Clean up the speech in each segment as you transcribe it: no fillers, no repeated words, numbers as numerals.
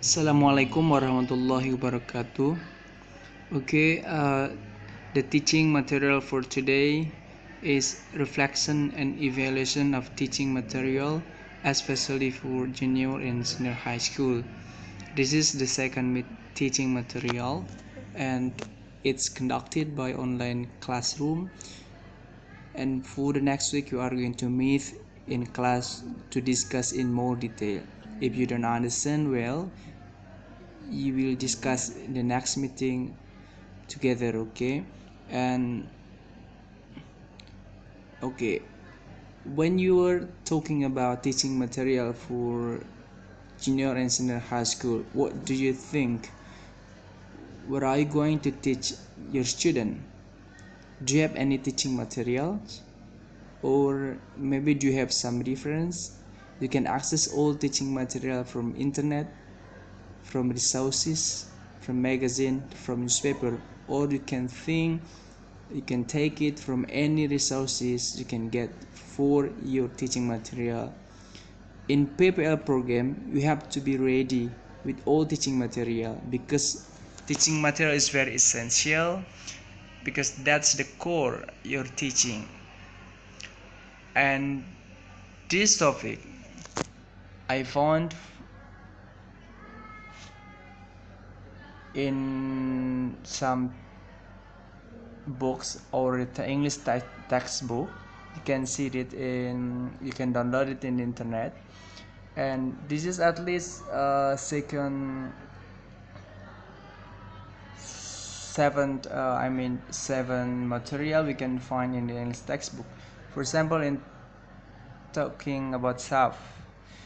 Assalamualaikum warahmatullahi wabarakatuh. Okay, the teaching material for today is reflection and evaluation of teaching material, especially for junior and senior high school. This is the second teaching material, and it's conducted by online classroom. And for the next week, you are going to meet in class to discuss in more detail. If you don't understand well, you will discuss in the next meeting together. Okay. And okay, when you were talking about teaching material for junior and senior high school, what do you think? What are you going to teach your student? Do you have any teaching materials, or maybe do you have some reference? You can access all teaching material from internet, from resources, from magazine, from newspaper, or you can take it from any resources you can get for your teaching material. In PPL program, you have to be ready with all teaching material, because teaching material is very essential, because that's the core you're teaching. And this topic I found in some books or the English textbook. You can see it you can download it in the internet. And this is at least second seventh seven material we can find in the English textbook. For example, in talking about self,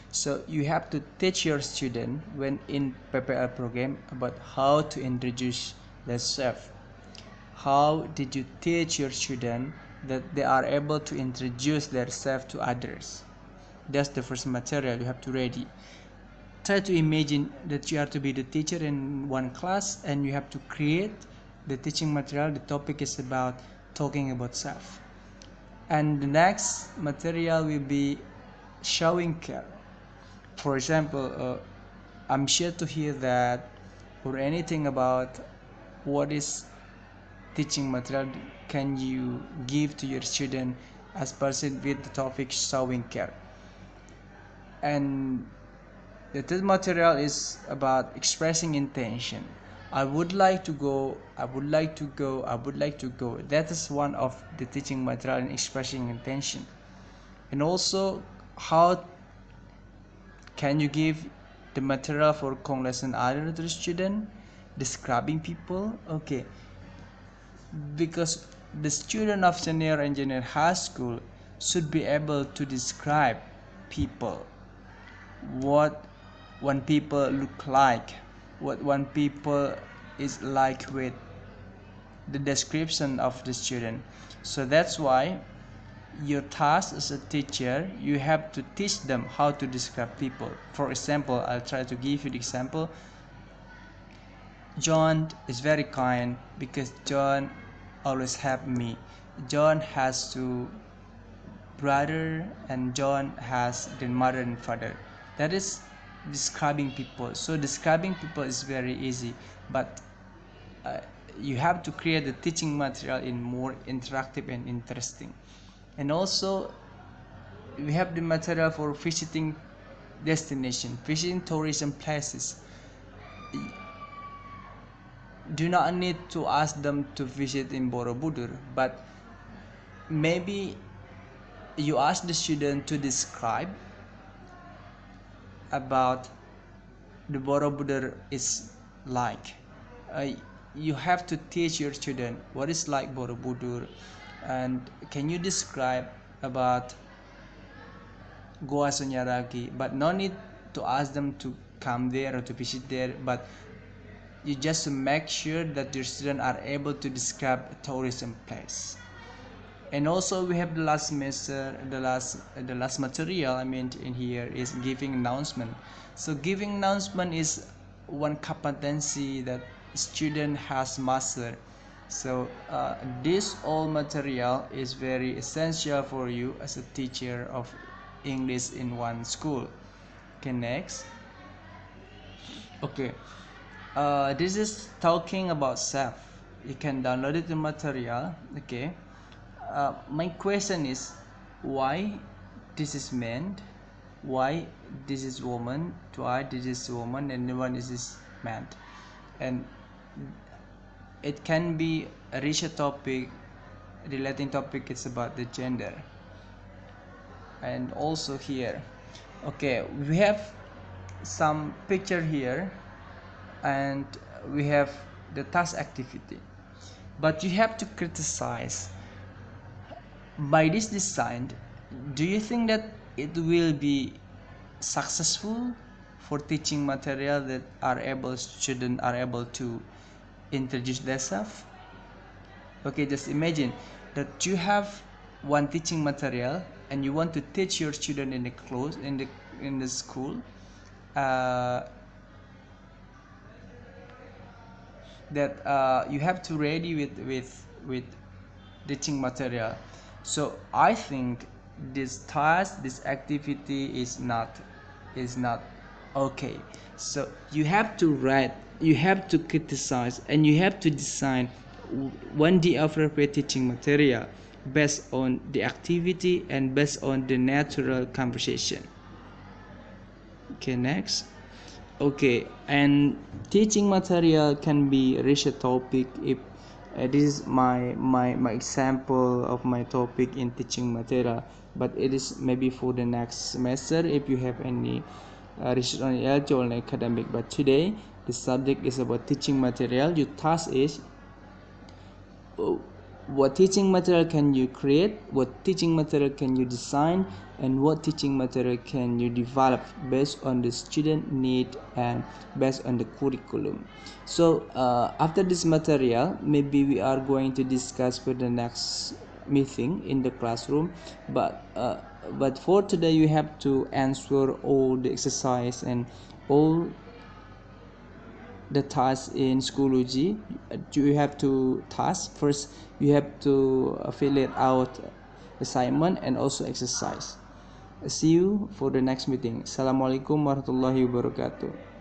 so you have to teach your student when in PPL program about how to introduce themselves. How did you teach your student that they are able to introduce themselves to others? That's the first material you have to ready. Try to imagine that you have to be the teacher in one class and you have to create the teaching material. The topic is about talking about self. And the next material will be showing care. For example, I'm sure to hear that or anything about what is teaching material can you give to your student as person with the topic showing care. And the third material is about expressing intention. I would like to go, I would like to go, I would like to go. That is one of the teaching material in expressing intention. And also, how can you give the material for lesson other to the student? Describing people. Okay, because the student of senior and junior high school should be able to describe people, what one people look like, what one people is like with the description of the student. So that's why your task as a teacher, you have to teach them how to describe people. For example, I'll try to give you the example. John is very kind because John always help me. John has two brother and John has grandmother and father. That is describing people. So describing people is very easy, but uh, you have to create the teaching material in more interactive and interesting. And also we have the material for visiting destination, visiting tourism places. Do not need to ask them to visit in Borobudur, but maybe you ask the student to describe about the Borobudur is like. Uh, you have to teach your student what is like Borobudur, and can you describe about Goa Sunyaragi, but no need to ask them to come there or to visit there, but you just make sure that your students are able to describe a tourism place. And also we have the last semester, the last material in here is giving announcement. So giving announcement is one competency that student has mastered. So this all material is very essential for you as a teacher of English in one school. Okay, next. Okay, this is talking about self. You can download it the material. Okay, my question is, why this is man, why this is woman, why this is woman, and the one is man, and it can be a richer topic. Relating topic is about the gender, and also here. Okay, we have some picture here, and we have the task activity, but you have to criticize by this design. Do you think that it will be successful for teaching material that are able students are able to introduce themselves? Okay, just imagine that you have one teaching material and you want to teach your student in the class in the school, uh, that you have to ready with teaching material. So I think this task, this activity is not okay. So you have to write, you have to criticize, and you have to design one the appropriate teaching material based on the activity and based on the natural conversation. Okay, next. Okay, and teaching material can be richer topic if this is my example of my topic in teaching material, but it is maybe for the next semester if you have any research on ELT or academic. But today the subject is about teaching material. Your task is, what teaching material can you create, what teaching material can you design, and what teaching material can you develop based on the student need and based on the curriculum. So after this material, maybe we are going to discuss for the next meeting in the classroom, but for today you have to answer all the exercise and all the task in Schoology. You have to task first, you have to fill it out assignment and also exercise. See you for the next meeting. Assalamualaikum warahmatullahi wabarakatuh.